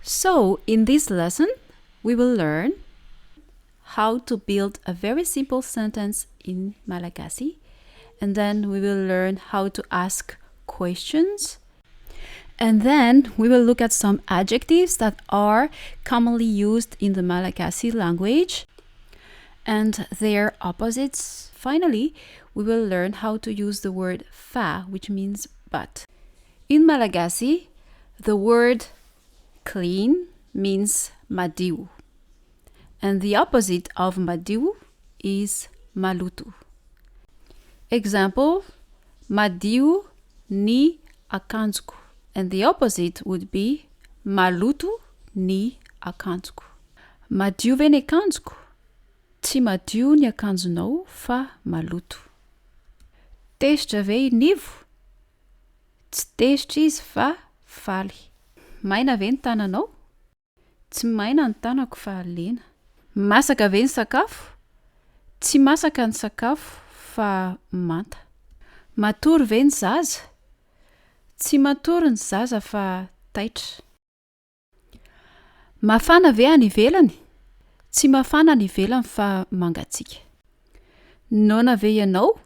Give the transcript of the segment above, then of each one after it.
So, in this lesson, we will learn how to build a very simple sentence in Malagasy, and then we will learn how to ask questions, and then we will look at some adjectives that are commonly used in the Malagasy language and their opposites. Finally, we will learn how to use the word fa, which means but. In Malagasy, the word clean means madiu, and the opposite of madiu is malutu. Example, madiu ni akanjoko, and the opposite would be malutu ni akanjoko. Madio ve ny akanjoko? Tsy madio ny akanjonao fa maloto. Tezitra ve i nivo? Tsy tezitra izy fa faly. Maina ve ny tananao? Tsy maina ny tanako fa lena. Masaka ve ny sakafo? Tsy masaka ny sakafo fa manta. Matory ve ny zaza? Tsy matory ny zaza fa taitra. Mafana ve any ivelany? Tsy mafana any ivelany fa mangatsiaka. Noana ve ianao?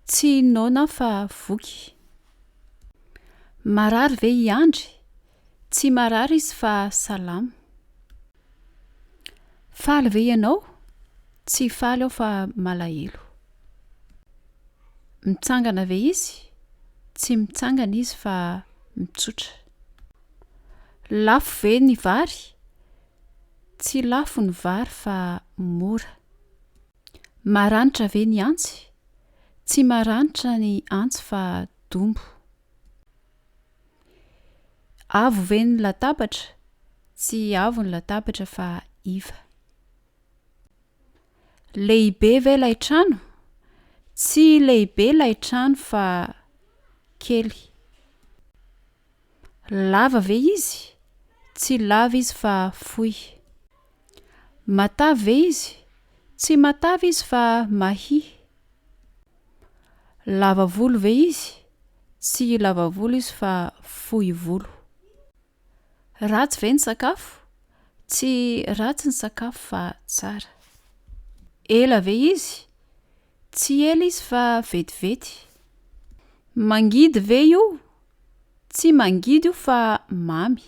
Tsy noana fa voky. Marary ve i Andry? Tsy marary izy fa salama. Faly ve ianao? Tsy faly aho fa malahelo. Mitsangana ve izy? Tsy mitsangana izy fa mitsotra. Lafo ve ny vary? Tsy lafo ny vary fa mora. Maranitra ve ny antsy? Tsy maranitra ny antsy fa dombo. Avo ve ny latabatra? Tsy avo ny latabatra fa iva. Lehibe ve ilay trano? Tsy lehibe ilay trano fa kely. Lava ve izy? Tsy lava izy fa fohy. Matavy ve izy? Tsy matavy izy fa mahia. Lava volo ve izy? Tsy lava volo izy fa fohy volo. Ratsy ve ny sakafo? Tsy ratsy ny sakafo fa tsara. Ela ve izy? Tsy ela izy fa vetivety. Mangidy ve io? Tsy mangidy io fa mamy.